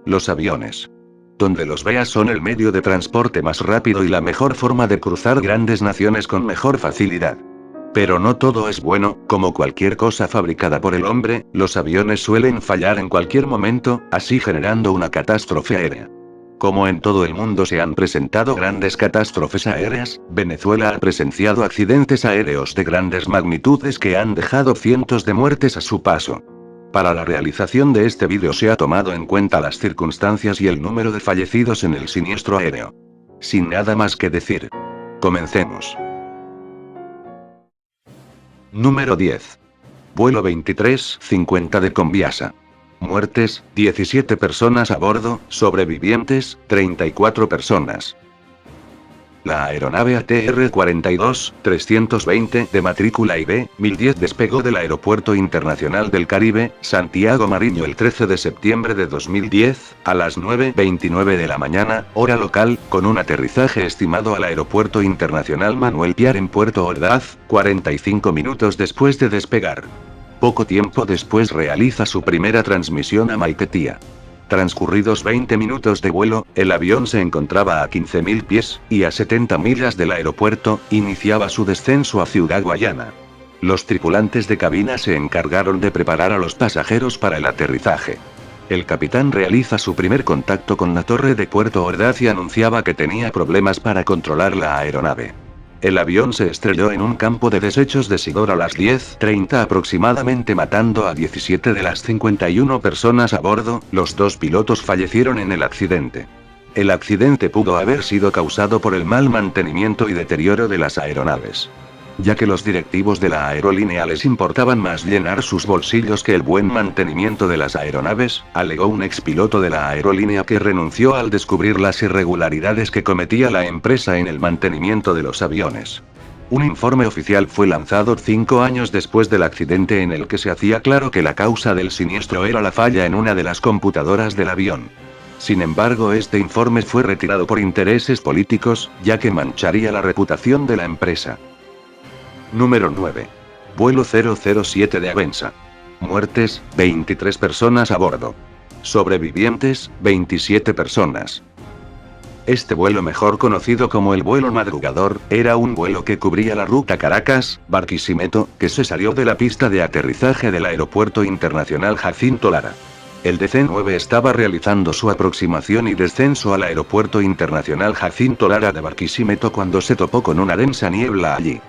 Los aviones. Donde los veas son el medio de transporte más rápido y la mejor forma de cruzar grandes naciones con mejor facilidad. Pero no todo es bueno, como cualquier cosa fabricada por el hombre, los aviones suelen fallar en cualquier momento, así generando una catástrofe aérea. Como en todo el mundo se han presentado grandes catástrofes aéreas, Venezuela ha presenciado accidentes aéreos de grandes magnitudes que han dejado cientos de muertes a su paso. Para la realización de este vídeo se ha tomado en cuenta las circunstancias y el número de fallecidos en el siniestro aéreo. Sin nada más que decir. Comencemos. Número 10. Vuelo 2350 de Conviasa. Muertes, 17 personas a bordo, sobrevivientes, 34 personas. La aeronave ATR-42-320 de matrícula IB-1010 despegó del Aeropuerto Internacional del Caribe, Santiago Mariño el 13 de septiembre de 2010, a las 9:29 de la mañana, hora local, con un aterrizaje estimado al Aeropuerto Internacional Manuel Piar en Puerto Ordaz, 45 minutos después de despegar. Poco tiempo después realiza su primera transmisión a Maiquetía. Transcurridos 20 minutos de vuelo, el avión se encontraba a 15.000 pies, y a 70 millas del aeropuerto, iniciaba su descenso a Ciudad Guayana. Los tripulantes de cabina se encargaron de preparar a los pasajeros para el aterrizaje. El capitán realiza su primer contacto con la torre de Puerto Ordaz y anunciaba que tenía problemas para controlar la aeronave. El avión se estrelló en un campo de desechos de Sidor a las 10:30 aproximadamente, matando a 17 de las 51 personas a bordo. Los dos pilotos fallecieron en el accidente. El accidente pudo haber sido causado por el mal mantenimiento y deterioro de las aeronaves. Ya que los directivos de la aerolínea les importaban más llenar sus bolsillos que el buen mantenimiento de las aeronaves, alegó un expiloto de la aerolínea que renunció al descubrir las irregularidades que cometía la empresa en el mantenimiento de los aviones. Un informe oficial fue lanzado 5 años después del accidente en el que se hacía claro que la causa del siniestro era la falla en una de las computadoras del avión. Sin embargo, este informe fue retirado por intereses políticos, ya que mancharía la reputación de la empresa. Número 9. Vuelo 007 de Avensa. Muertes, 23 personas a bordo. Sobrevivientes, 27 personas. Este vuelo, mejor conocido como el vuelo madrugador, era un vuelo que cubría la ruta Caracas-Barquisimeto, que se salió de la pista de aterrizaje del Aeropuerto Internacional Jacinto Lara. El DC-9 estaba realizando su aproximación y descenso al Aeropuerto Internacional Jacinto Lara de Barquisimeto cuando se topó con una densa niebla allí.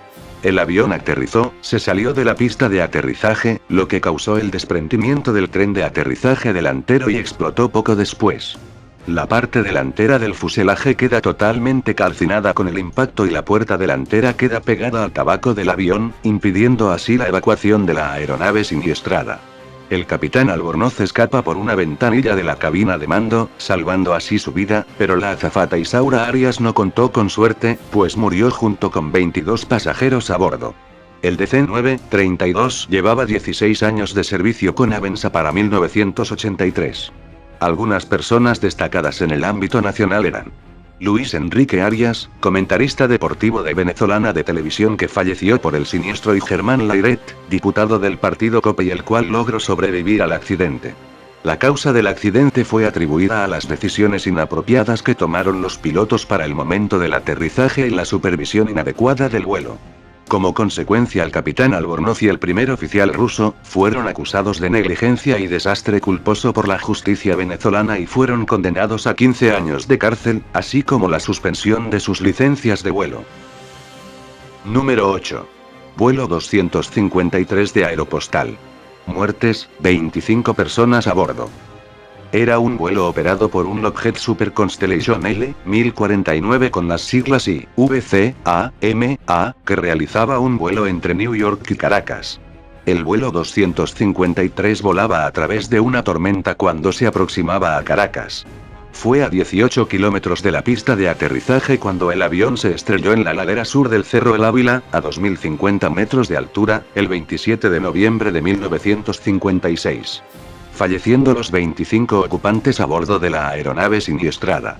El avión aterrizó, se salió de la pista de aterrizaje, lo que causó el desprendimiento del tren de aterrizaje delantero y explotó poco después. La parte delantera del fuselaje queda totalmente calcinada con el impacto y la puerta delantera queda pegada al tabaco del avión, impidiendo así la evacuación de la aeronave siniestrada. El capitán Albornoz escapa por una ventanilla de la cabina de mando, salvando así su vida, pero la azafata Isaura Arias no contó con suerte, pues murió junto con 22 pasajeros a bordo. El DC-9-32 llevaba 16 años de servicio con Avensa para 1983. Algunas personas destacadas en el ámbito nacional eran Luis Enrique Arias, comentarista deportivo de Venezolana de Televisión que falleció por el siniestro, y Germán Lairet, diputado del partido COPE y el cual logró sobrevivir al accidente. La causa del accidente fue atribuida a las decisiones inapropiadas que tomaron los pilotos para el momento del aterrizaje y la supervisión inadecuada del vuelo. Como consecuencia, el capitán Albornoz y el primer oficial ruso fueron acusados de negligencia y desastre culposo por la justicia venezolana y fueron condenados a 15 años de cárcel, así como la suspensión de sus licencias de vuelo. Número 8. Vuelo 253 de Aeropostal. Muertes, 25 personas a bordo. Era un vuelo operado por un Lockheed Super Constellation L-1049 con las siglas IVCAMA, que realizaba un vuelo entre New York y Caracas. El vuelo 253 volaba a través de una tormenta cuando se aproximaba a Caracas. Fue a 18 kilómetros de la pista de aterrizaje cuando el avión se estrelló en la ladera sur del Cerro El Ávila, a 2050 metros de altura, el 27 de noviembre de 1956. Falleciendo los 25 ocupantes a bordo de la aeronave siniestrada.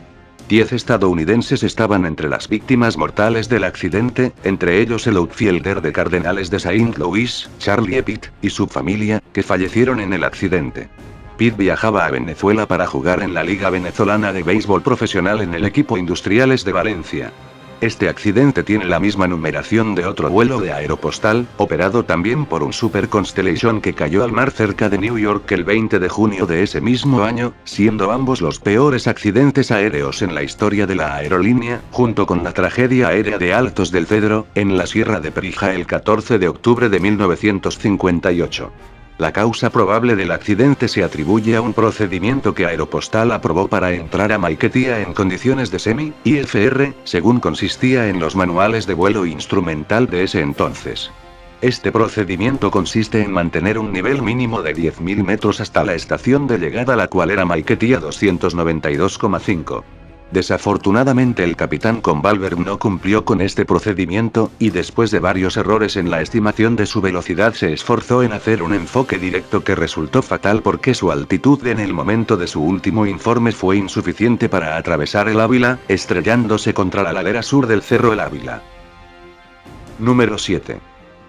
10 estadounidenses estaban entre las víctimas mortales del accidente, entre ellos el outfielder de Cardenales de Saint Louis, Charlie Epitt, y su familia, que fallecieron en el accidente. Pitt viajaba a Venezuela para jugar en la Liga Venezolana de Béisbol Profesional en el equipo Industriales de Valencia. Este accidente tiene la misma numeración de otro vuelo de Aeropostal, operado también por un Super Constellation que cayó al mar cerca de New York el 20 de junio de ese mismo año, siendo ambos los peores accidentes aéreos en la historia de la aerolínea, junto con la tragedia aérea de Altos del Cedro, en la Sierra de Perijá el 14 de octubre de 1958. La causa probable del accidente se atribuye a un procedimiento que Aeropostal aprobó para entrar a Maiquetía en condiciones de semi-IFR, según consistía en los manuales de vuelo instrumental de ese entonces. Este procedimiento consiste en mantener un nivel mínimo de 10.000 metros hasta la estación de llegada, la cual era Maiquetía 292,5. Desafortunadamente el capitán Convalver no cumplió con este procedimiento, y después de varios errores en la estimación de su velocidad se esforzó en hacer un enfoque directo que resultó fatal porque su altitud en el momento de su último informe fue insuficiente para atravesar el Ávila, estrellándose contra la ladera sur del Cerro El Ávila. Número 7.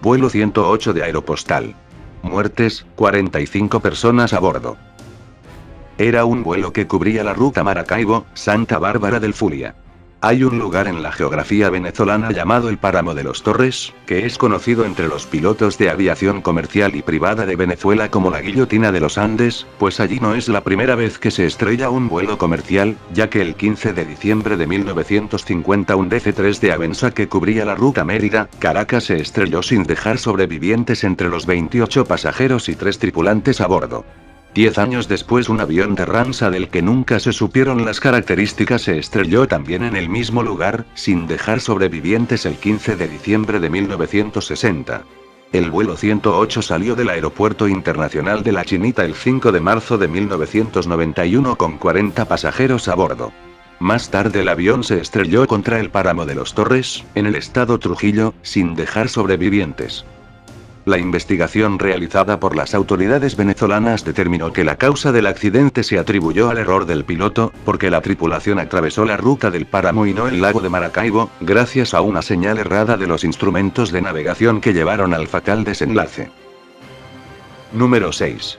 Vuelo 108 de Aeropostal. Muertes, 45 personas a bordo. Era un vuelo que cubría la ruta Maracaibo-Santa Bárbara del Zulia. Hay un lugar en la geografía venezolana llamado el Páramo de los Torres, que es conocido entre los pilotos de aviación comercial y privada de Venezuela como la guillotina de los Andes, pues allí no es la primera vez que se estrella un vuelo comercial, ya que el 15 de diciembre de 1950 un DC-3 de Avensa que cubría la ruta Mérida-Caracas se estrelló sin dejar sobrevivientes entre los 28 pasajeros y 3 tripulantes a bordo. 10 años después un avión de Ramsa del que nunca se supieron las características se estrelló también en el mismo lugar, sin dejar sobrevivientes el 15 de diciembre de 1960. El vuelo 108 salió del Aeropuerto Internacional de La Chinita el 5 de marzo de 1991 con 40 pasajeros a bordo. Más tarde el avión se estrelló contra el Páramo de los Torres, en el estado Trujillo, sin dejar sobrevivientes. La investigación realizada por las autoridades venezolanas determinó que la causa del accidente se atribuyó al error del piloto, porque la tripulación atravesó la ruta del páramo y no el lago de Maracaibo, gracias a una señal errada de los instrumentos de navegación que llevaron al fatal desenlace. Número 6.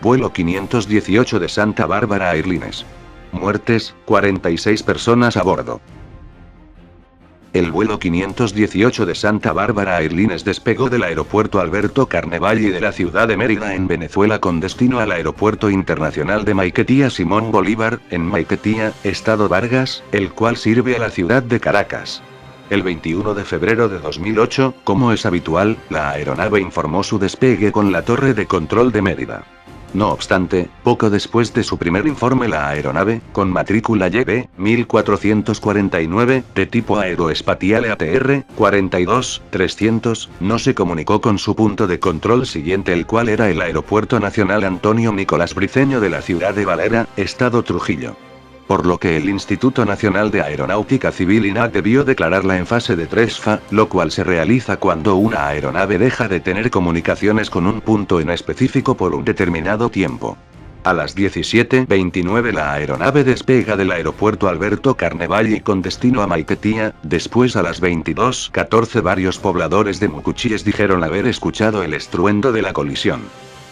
Vuelo 518 de Santa Bárbara Airlines. Muertes, 46 personas a bordo. El vuelo 518 de Santa Bárbara Airlines despegó del aeropuerto Alberto Carnevali de la ciudad de Mérida en Venezuela con destino al aeropuerto internacional de Maiquetía Simón Bolívar, en Maiquetía, estado Vargas, el cual sirve a la ciudad de Caracas. El 21 de febrero de 2008, como es habitual, la aeronave informó su despegue con la torre de control de Mérida. No obstante, poco después de su primer informe la aeronave, con matrícula YB 1449, de tipo aeroespacial ATR 42300, no se comunicó con su punto de control siguiente, el cual era el Aeropuerto Nacional Antonio Nicolás Briceño de la ciudad de Valera, estado Trujillo. Por lo que el Instituto Nacional de Aeronáutica Civil INAC debió declararla en fase de 3FA, lo cual se realiza cuando una aeronave deja de tener comunicaciones con un punto en específico por un determinado tiempo. A las 17:29 la aeronave despega del aeropuerto Alberto Carnevali con destino a Maiquetía, después a las 22:14 varios pobladores de Mucuchíes dijeron haber escuchado el estruendo de la colisión.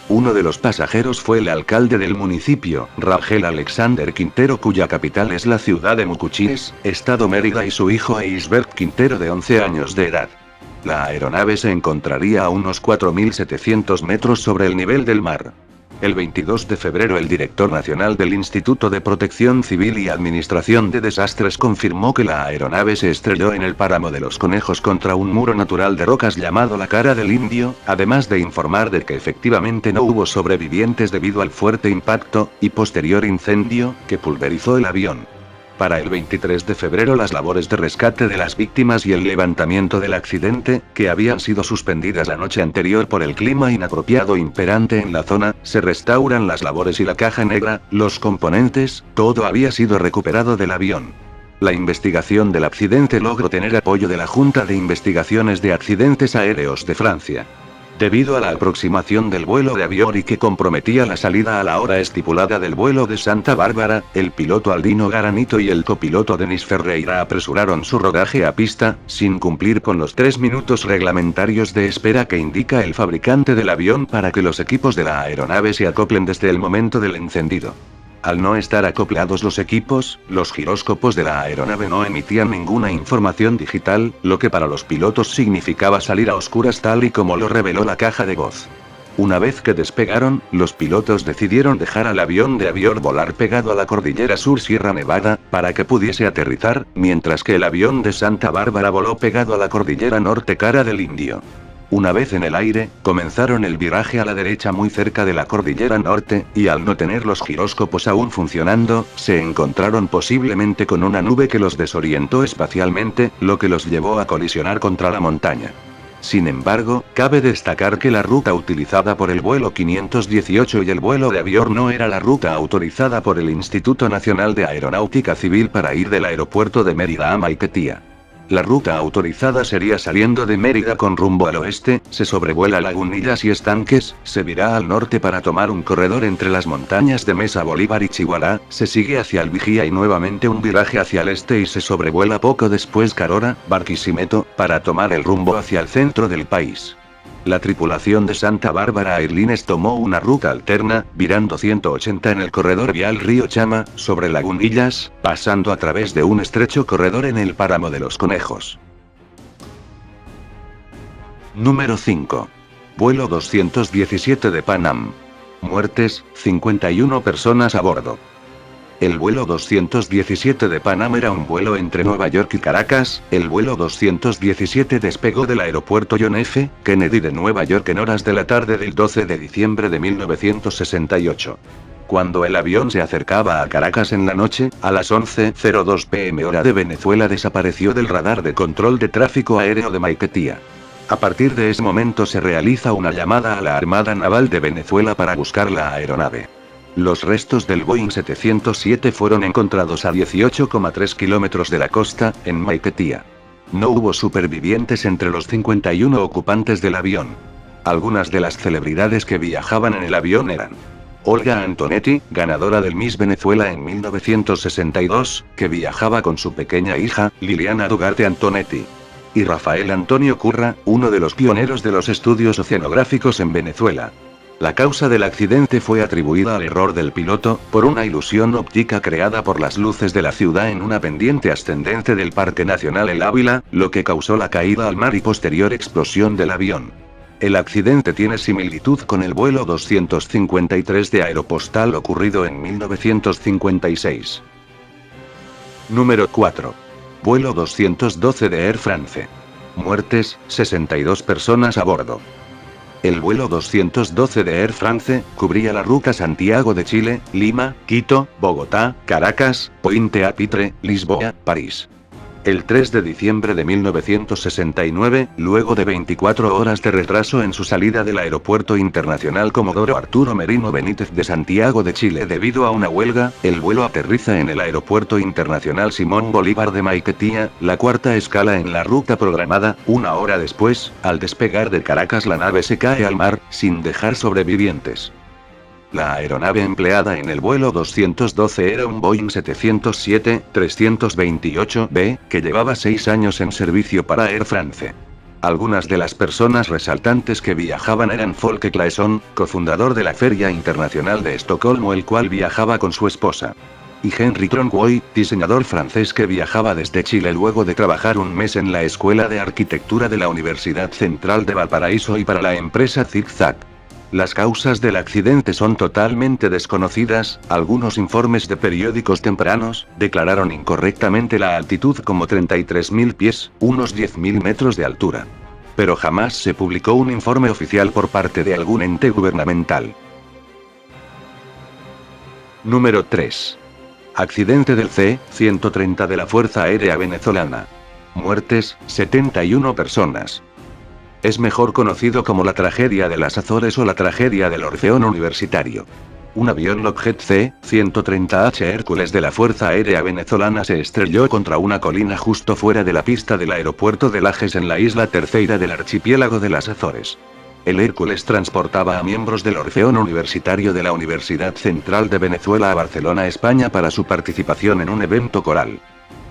Uno de los pasajeros fue el alcalde del municipio, Rangel Alexander Quintero, cuya capital es la ciudad de Mucuchíes, estado Mérida, y su hijo Eisbert Quintero de 11 años de edad. La aeronave se encontraría a unos 4.700 metros sobre el nivel del mar. El 22 de febrero el director nacional del Instituto de Protección Civil y Administración de Desastres confirmó que la aeronave se estrelló en el Páramo de los Conejos contra un muro natural de rocas llamado la Cara del Indio, además de informar de que efectivamente no hubo sobrevivientes debido al fuerte impacto y posterior incendio que pulverizó el avión. Para el 23 de febrero las labores de rescate de las víctimas y el levantamiento del accidente, que habían sido suspendidas la noche anterior por el clima inapropiado imperante en la zona, se restauran las labores y la caja negra, los componentes, todo había sido recuperado del avión. La investigación del accidente logró tener apoyo de la Junta de Investigaciones de Accidentes Aéreos de Francia. Debido a la aproximación del vuelo de avión y que comprometía la salida a la hora estipulada del vuelo de Santa Bárbara, el piloto Aldino Garanito y el copiloto Denis Ferreira apresuraron su rodaje a pista, sin cumplir con los 3 minutos reglamentarios de espera que indica el fabricante del avión para que los equipos de la aeronave se acoplen desde el momento del encendido. Al no estar acoplados los equipos, los giróscopos de la aeronave no emitían ninguna información digital, lo que para los pilotos significaba salir a oscuras tal y como lo reveló la caja de voz. Una vez que despegaron, los pilotos decidieron dejar al avión de avión volar pegado a la cordillera Sur Sierra Nevada, para que pudiese aterrizar, mientras que el avión de Santa Bárbara voló pegado a la cordillera Norte Cara del Indio. Una vez en el aire, comenzaron el viraje a la derecha muy cerca de la cordillera norte, y al no tener los giróscopos aún funcionando, se encontraron posiblemente con una nube que los desorientó espacialmente, lo que los llevó a colisionar contra la montaña. Sin embargo, cabe destacar que la ruta utilizada por el vuelo 518 y el vuelo de avión no era la ruta autorizada por el Instituto Nacional de Aeronáutica Civil para ir del aeropuerto de Mérida a Maiquetía. La ruta autorizada sería saliendo de Mérida con rumbo al oeste, se sobrevuela Lagunillas y Estanques, se virá al norte para tomar un corredor entre las montañas de Mesa Bolívar y Chihuahua, se sigue hacia el Vigía y nuevamente un viraje hacia el este y se sobrevuela poco después Carora, Barquisimeto, para tomar el rumbo hacia el centro del país. La tripulación de Santa Bárbara Airlines tomó una ruta alterna, virando 180 en el corredor vial Río Chama, sobre Lagunillas, pasando a través de un estrecho corredor en el páramo de los Conejos. Número 5. Vuelo 217 de Pan Am. Muertes, 51 personas a bordo. El vuelo 217 de Pan Am era un vuelo entre Nueva York y Caracas. El vuelo 217 despegó del aeropuerto John F. Kennedy de Nueva York en horas de la tarde del 12 de diciembre de 1968. Cuando el avión se acercaba a Caracas en la noche, a las 11:02 p.m. hora de Venezuela desapareció del radar de control de tráfico aéreo de Maiquetía. A partir de ese momento se realiza una llamada a la Armada Naval de Venezuela para buscar la aeronave. Los restos del Boeing 707 fueron encontrados a 18,3 kilómetros de la costa, en Maiquetía. No hubo supervivientes entre los 51 ocupantes del avión. Algunas de las celebridades que viajaban en el avión eran Olga Antonetti, ganadora del Miss Venezuela en 1962, que viajaba con su pequeña hija, Liliana Dugarte Antonetti. Y Rafael Antonio Curra, uno de los pioneros de los estudios oceanográficos en Venezuela. La causa del accidente fue atribuida al error del piloto, por una ilusión óptica creada por las luces de la ciudad en una pendiente ascendente del Parque Nacional El Ávila, lo que causó la caída al mar y posterior explosión del avión. El accidente tiene similitud con el vuelo 253 de Aeropostal ocurrido en 1956. Número 4. Vuelo 212 de Air France. Muertes, 62 personas a bordo. El vuelo 212 de Air France cubría la ruta Santiago de Chile, Lima, Quito, Bogotá, Caracas, Pointe-à-Pitre, Lisboa, París. El 3 de diciembre de 1969, luego de 24 horas de retraso en su salida del Aeropuerto Internacional Comodoro Arturo Merino Benítez de Santiago de Chile debido a una huelga, el vuelo aterriza en el Aeropuerto Internacional Simón Bolívar de Maiquetía, la cuarta escala en la ruta programada. Una hora después, al despegar de Caracas la nave se cae al mar, sin dejar sobrevivientes. La aeronave empleada en el vuelo 212 era un Boeing 707-328B, que llevaba 6 años en servicio para Air France. Algunas de las personas resaltantes que viajaban eran Folke Claesson, cofundador de la Feria Internacional de Estocolmo, el cual viajaba con su esposa. Y Henry Tronquoy, diseñador francés que viajaba desde Chile luego de trabajar un mes en la Escuela de Arquitectura de la Universidad Central de Valparaíso y para la empresa Zig-Zag. Las causas del accidente son totalmente desconocidas. Algunos informes de periódicos tempranos declararon incorrectamente la altitud como 33.000 pies, unos 10.000 metros de altura. Pero jamás se publicó un informe oficial por parte de algún ente gubernamental. Número 3. Accidente del C-130 de la Fuerza Aérea Venezolana. Muertes, 71 personas. Es mejor conocido como la tragedia de las Azores o la tragedia del Orfeón Universitario. Un avión Lockheed C-130H Hércules de la Fuerza Aérea Venezolana se estrelló contra una colina justo fuera de la pista del aeropuerto de Lajes en la isla Terceira del archipiélago de las Azores. El Hércules transportaba a miembros del Orfeón Universitario de la Universidad Central de Venezuela a Barcelona, España, para su participación en un evento coral.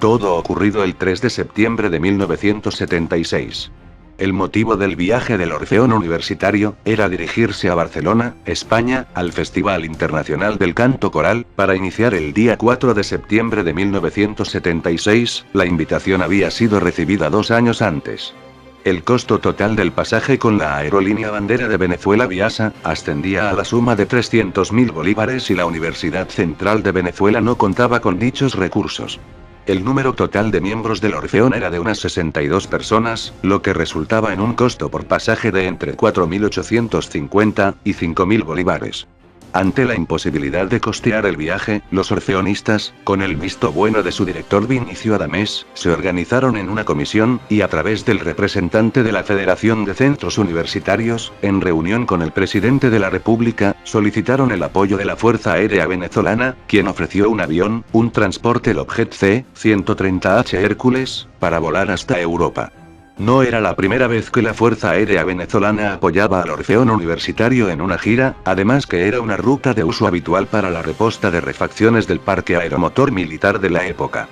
Todo ocurrido el 3 de septiembre de 1976. El motivo del viaje del Orfeón Universitario era dirigirse a Barcelona, España, al Festival Internacional del Canto Coral, para iniciar el día 4 de septiembre de 1976. La invitación había sido recibida 2 años antes. El costo total del pasaje con la aerolínea bandera de Venezuela Viasa ascendía a la suma de 300.000 bolívares y la Universidad Central de Venezuela no contaba con dichos recursos. El número total de miembros del Orfeón era de unas 62 personas, lo que resultaba en un costo por pasaje de entre 4.850 y 5.000 bolívares. Ante la imposibilidad de costear el viaje, los orfeonistas, con el visto bueno de su director Vinicio Adamés, se organizaron en una comisión, y a través del representante de la Federación de Centros Universitarios, en reunión con el presidente de la República, solicitaron el apoyo de la Fuerza Aérea Venezolana, quien ofreció un avión, un transporte Lockheed C-130H Hércules, para volar hasta Europa. No era la primera vez que la Fuerza Aérea Venezolana apoyaba al Orfeón Universitario en una gira, además que era una ruta de uso habitual para la reposta de refacciones del parque aeromotor militar de la época.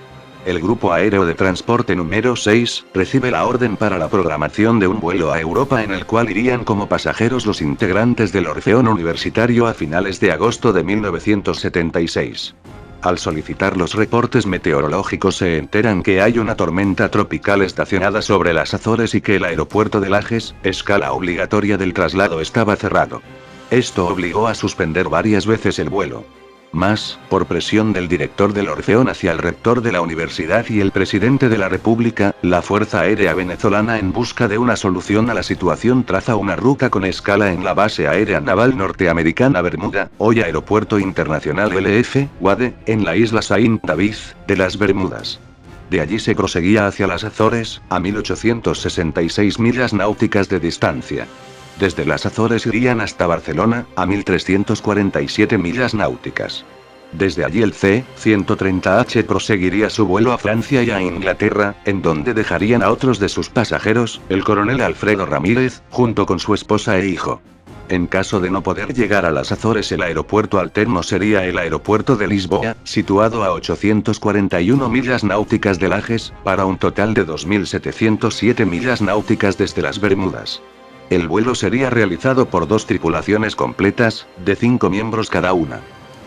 El Grupo Aéreo de Transporte número 6 recibe la orden para la programación de un vuelo a Europa en el cual irían como pasajeros los integrantes del Orfeón Universitario a finales de agosto de 1976. Al solicitar los reportes meteorológicos se enteran que hay una tormenta tropical estacionada sobre las Azores y que el aeropuerto de Lajes, escala obligatoria del traslado, estaba cerrado. Esto obligó a suspender varias veces el vuelo. Más, por presión del director del Orfeón hacia el rector de la universidad y el presidente de la República, la Fuerza Aérea Venezolana, en busca de una solución a la situación, traza una ruta con escala en la Base Aérea Naval Norteamericana Bermuda, hoy Aeropuerto Internacional LF, Guade, en la isla Saint David, de las Bermudas. De allí se proseguía hacia las Azores, a 1866 millas náuticas de distancia. Desde las Azores irían hasta Barcelona, a 1347 millas náuticas. Desde allí el C-130H proseguiría su vuelo a Francia y a Inglaterra, en donde dejarían a otros de sus pasajeros, el coronel Alfredo Ramírez, junto con su esposa e hijo. En caso de no poder llegar a las Azores, el aeropuerto alterno sería el aeropuerto de Lisboa, situado a 841 millas náuticas de Lajes, para un total de 2.707 millas náuticas desde las Bermudas. El vuelo sería realizado por 2 tripulaciones completas, de 5 miembros cada una.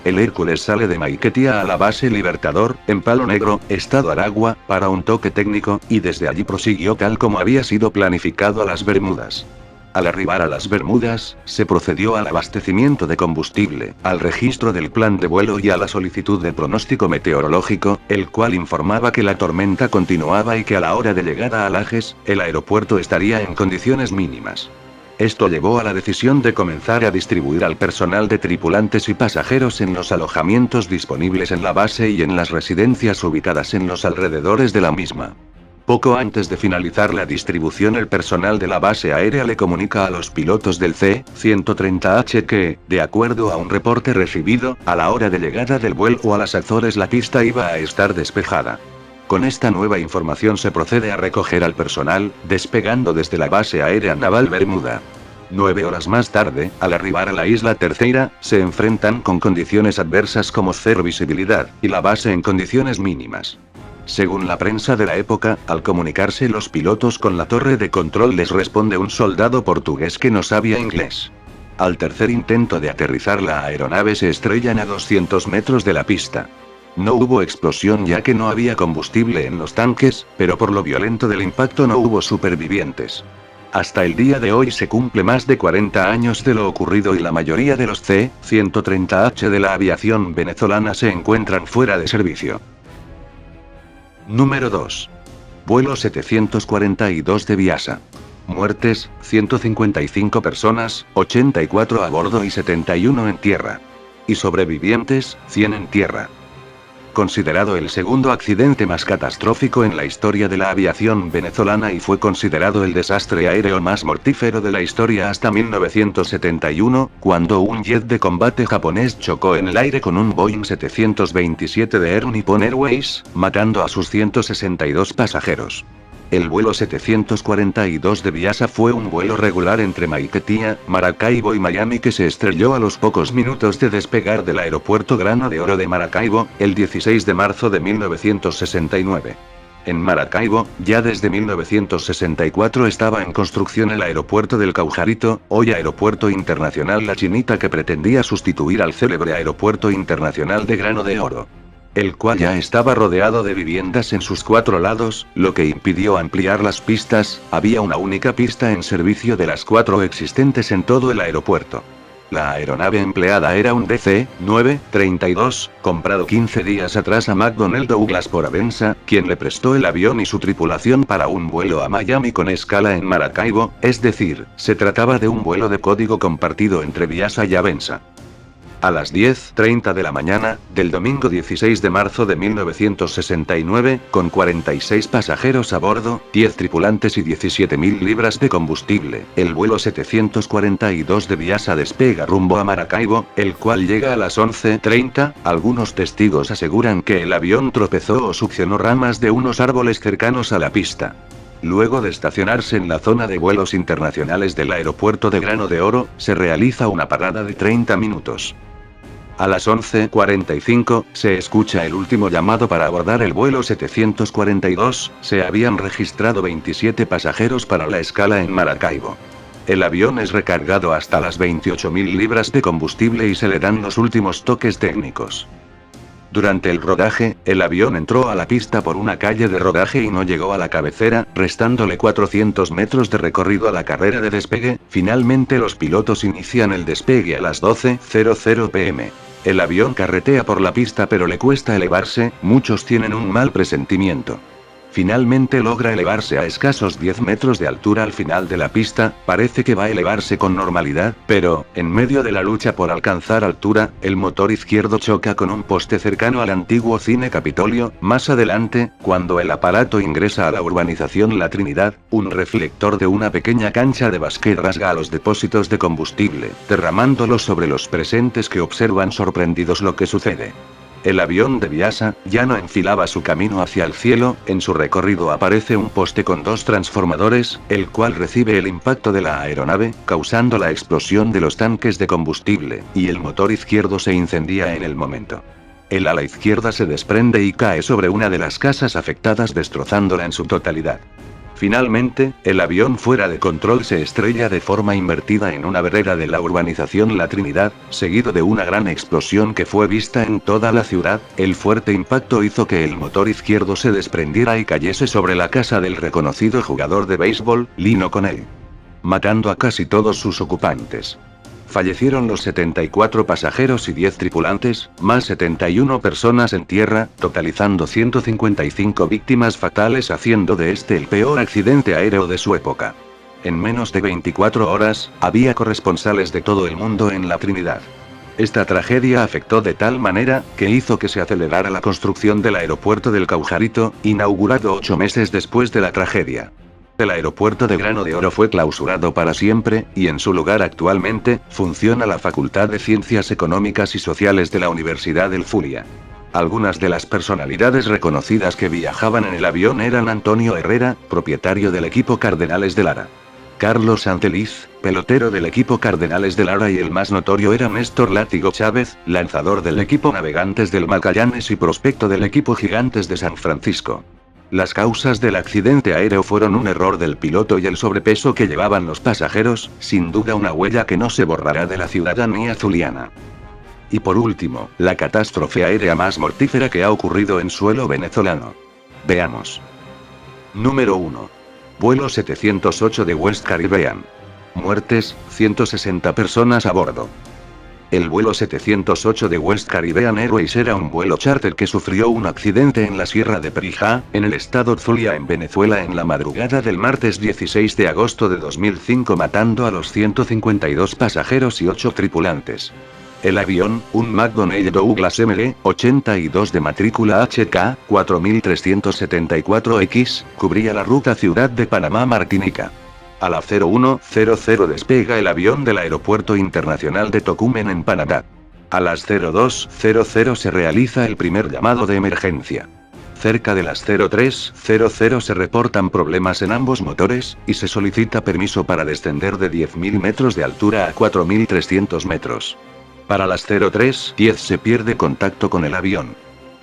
El Hércules sale de Maiquetía a la base Libertador, en Palo Negro, estado Aragua, para un toque técnico, y desde allí prosiguió tal como había sido planificado a las Bermudas. Al arribar a las Bermudas, se procedió al abastecimiento de combustible, al registro del plan de vuelo y a la solicitud de pronóstico meteorológico, el cual informaba que la tormenta continuaba y que a la hora de llegada a Lajes, el aeropuerto estaría en condiciones mínimas. Esto llevó a la decisión de comenzar a distribuir al personal de tripulantes y pasajeros en los alojamientos disponibles en la base y en las residencias ubicadas en los alrededores de la misma. Poco antes de finalizar la distribución, el personal de la base aérea le comunica a los pilotos del C-130H que, de acuerdo a un reporte recibido, a la hora de llegada del vuelo a las Azores la pista iba a estar despejada. Con esta nueva información se procede a recoger al personal, despegando desde la base aérea naval Bermuda. 9 horas más tarde, al arribar a la isla Terceira, se enfrentan con condiciones adversas como cero visibilidad, y la base en condiciones mínimas. Según la prensa de la época, al comunicarse los pilotos con la torre de control les responde un soldado portugués que no sabía inglés. Al tercer intento de aterrizar, la aeronave se estrellan a 200 metros de la pista. No hubo explosión ya que no había combustible en los tanques, pero por lo violento del impacto no hubo supervivientes. Hasta el día de hoy se cumple más de 40 años de lo ocurrido y la mayoría de los C-130H de la aviación venezolana se encuentran fuera de servicio. Número 2. Vuelo 742 de Viasa. Muertes, 155 personas, 84 a bordo y 71 en tierra. Y sobrevivientes, 100 en tierra. Considerado el segundo accidente más catastrófico en la historia de la aviación venezolana y fue considerado el desastre aéreo más mortífero de la historia hasta 1971, cuando un jet de combate japonés chocó en el aire con un Boeing 727 de Air Nippon Airways, matando a sus 162 pasajeros. El vuelo 742 de Viasa fue un vuelo regular entre Maiquetía, Maracaibo y Miami que se estrelló a los pocos minutos de despegar del aeropuerto Grano de Oro de Maracaibo, el 16 de marzo de 1969. En Maracaibo, ya desde 1964 estaba en construcción el aeropuerto del Caujarito, hoy Aeropuerto Internacional La Chinita, que pretendía sustituir al célebre Aeropuerto Internacional de Grano de Oro, el cual ya estaba rodeado de viviendas en sus 4 lados, lo que impidió ampliar las pistas. Había una única pista en servicio de las 4 existentes en todo el aeropuerto. La aeronave empleada era un DC-9-32, comprado 15 días atrás a McDonnell Douglas por Avenza, quien le prestó el avión y su tripulación para un vuelo a Miami con escala en Maracaibo, es decir, se trataba de un vuelo de código compartido entre Viasa y Avenza. A las 10:30 de la mañana, del domingo 16 de marzo de 1969, con 46 pasajeros a bordo, 10 tripulantes y 17.000 libras de combustible, el vuelo 742 de Viasa despega rumbo a Maracaibo, el cual llega a las 11:30. Algunos testigos aseguran que el avión tropezó o succionó ramas de unos árboles cercanos a la pista. Luego de estacionarse en la zona de vuelos internacionales del aeropuerto de Grano de Oro, se realiza una parada de 30 minutos. A las 11:45, se escucha el último llamado para abordar el vuelo 742, se habían registrado 27 pasajeros para la escala en Maracaibo. El avión es recargado hasta las 28.000 libras de combustible y se le dan los últimos toques técnicos. Durante el rodaje, el avión entró a la pista por una calle de rodaje y no llegó a la cabecera, restándole 400 metros de recorrido a la carrera de despegue. Finalmente los pilotos inician el despegue a las 12:00 pm. El avión carretea por la pista pero le cuesta elevarse, muchos tienen un mal presentimiento. Finalmente logra elevarse a escasos 10 metros de altura al final de la pista, parece que va a elevarse con normalidad, pero, en medio de la lucha por alcanzar altura, el motor izquierdo choca con un poste cercano al antiguo Cine Capitolio. Más adelante, cuando el aparato ingresa a la urbanización La Trinidad, un reflector de una pequeña cancha de básquet rasga a los depósitos de combustible, derramándolos sobre los presentes que observan sorprendidos lo que sucede. El avión de Viasa ya no enfilaba su camino hacia el cielo, en su recorrido aparece un poste con 2 transformadores, el cual recibe el impacto de la aeronave, causando la explosión de los tanques de combustible, y el motor izquierdo se incendia en el momento. El ala izquierda se desprende y cae sobre una de las casas afectadas destrozándola en su totalidad. Finalmente, el avión fuera de control se estrella de forma invertida en una vereda de la urbanización La Trinidad, seguido de una gran explosión que fue vista en toda la ciudad. El fuerte impacto hizo que el motor izquierdo se desprendiera y cayese sobre la casa del reconocido jugador de béisbol, Lynn O'Connell, matando a casi todos sus ocupantes. Fallecieron los 74 pasajeros y 10 tripulantes, más 71 personas en tierra, totalizando 155 víctimas fatales, haciendo de este el peor accidente aéreo de su época. En menos de 24 horas, había corresponsales de todo el mundo en La Trinidad. Esta tragedia afectó de tal manera, que hizo que se acelerara la construcción del aeropuerto del Caujarito, inaugurado 8 meses después de la tragedia. El aeropuerto de Grano de Oro fue clausurado para siempre, y en su lugar actualmente, funciona la Facultad de Ciencias Económicas y Sociales de la Universidad del Zulia. Algunas de las personalidades reconocidas que viajaban en el avión eran Antonio Herrera, propietario del equipo Cardenales de Lara; Carlos Santeliz, pelotero del equipo Cardenales de Lara, y el más notorio era Néstor Látigo Chávez, lanzador del equipo Navegantes del Magallanes y prospecto del equipo Gigantes de San Francisco. Las causas del accidente aéreo fueron un error del piloto y el sobrepeso que llevaban los pasajeros, sin duda una huella que no se borrará de la ciudadanía zuliana. Y por último, la catástrofe aérea más mortífera que ha ocurrido en suelo venezolano. Veamos. Número 1. Vuelo 708 de West Caribbean. Muertes, 160 personas a bordo. El vuelo 708 de West Caribbean Airways era un vuelo charter que sufrió un accidente en la Sierra de Perijá, en el estado Zulia en Venezuela en la madrugada del martes 16 de agosto de 2005, matando a los 152 pasajeros y 8 tripulantes. El avión, un McDonnell Douglas MD-82 de matrícula HK 4374X, cubría la ruta Ciudad de Panamá-Martinica. A las 01:00 despega el avión del Aeropuerto Internacional de Tocumen en Panamá. A las 02:00 se realiza el primer llamado de emergencia. Cerca de las 03:00 se reportan problemas en ambos motores, y se solicita permiso para descender de 10.000 metros de altura a 4.300 metros. Para las 03:10 se pierde contacto con el avión.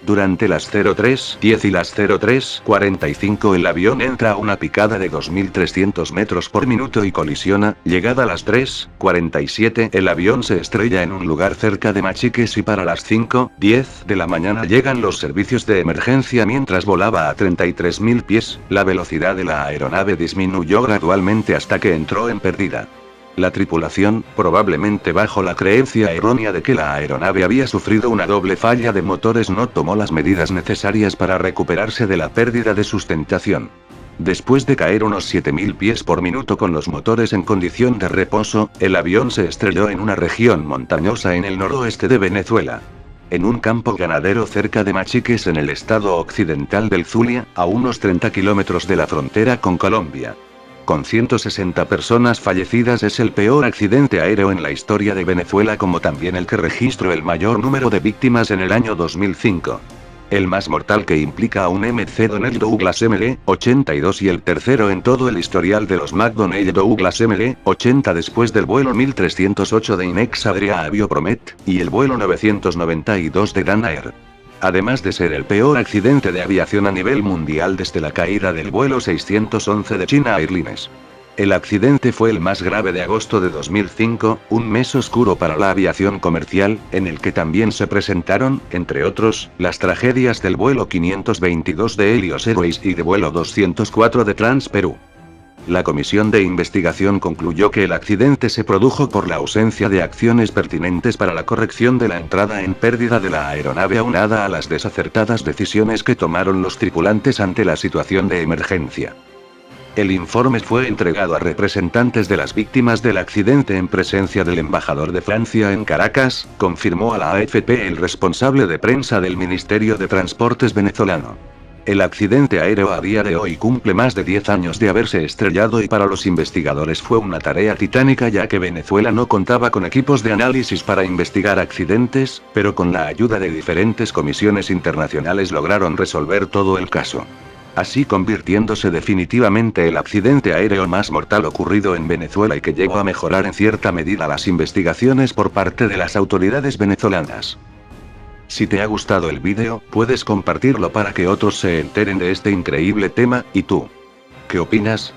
Durante las 03:10 y las 03:45 el avión entra a una picada de 2.300 metros por minuto y colisiona. Llegada a las 3:47 el avión se estrella en un lugar cerca de Machiques y para las 5:10 de la mañana llegan los servicios de emergencia. Mientras volaba a 33.000 pies, la velocidad de la aeronave disminuyó gradualmente hasta que entró en pérdida. La tripulación, probablemente bajo la creencia errónea de que la aeronave había sufrido una doble falla de motores, no tomó las medidas necesarias para recuperarse de la pérdida de sustentación. Después de caer unos 7.000 pies por minuto con los motores en condición de reposo, el avión se estrelló en una región montañosa en el noroeste de Venezuela. En un campo ganadero cerca de Machiques en el estado occidental del Zulia, a unos 30 kilómetros de la frontera con Colombia. Con 160 personas fallecidas, es el peor accidente aéreo en la historia de Venezuela, como también el que registró el mayor número de víctimas en el año 2005. El más mortal, que implica a un McDonnell Douglas MD-82 y el tercero en todo el historial de los McDonnell Douglas MD-80 después del vuelo 1308 de Inex Adria Aviopromet, y el vuelo 992 de Danair. Además de ser el peor accidente de aviación a nivel mundial desde la caída del vuelo 611 de China Airlines. El accidente fue el más grave de agosto de 2005, un mes oscuro para la aviación comercial, en el que también se presentaron, entre otros, las tragedias del vuelo 522 de Helios Airways y de vuelo 204 de Transperú. La comisión de investigación concluyó que el accidente se produjo por la ausencia de acciones pertinentes para la corrección de la entrada en pérdida de la aeronave, aunada a las desacertadas decisiones que tomaron los tripulantes ante la situación de emergencia. El informe fue entregado a representantes de las víctimas del accidente en presencia del embajador de Francia en Caracas, confirmó a la AFP el responsable de prensa del Ministerio de Transportes venezolano. El accidente aéreo a día de hoy cumple más de 10 años de haberse estrellado y para los investigadores fue una tarea titánica, ya que Venezuela no contaba con equipos de análisis para investigar accidentes, pero con la ayuda de diferentes comisiones internacionales lograron resolver todo el caso. Así convirtiéndose definitivamente el accidente aéreo más mortal ocurrido en Venezuela y que llegó a mejorar en cierta medida las investigaciones por parte de las autoridades venezolanas. Si te ha gustado el vídeo, puedes compartirlo para que otros se enteren de este increíble tema. ¿Y tú? ¿Qué opinas?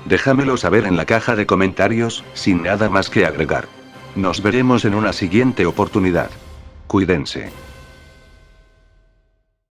Déjamelo saber en la caja de comentarios, sin nada más que agregar. Nos veremos en una siguiente oportunidad. Cuídense.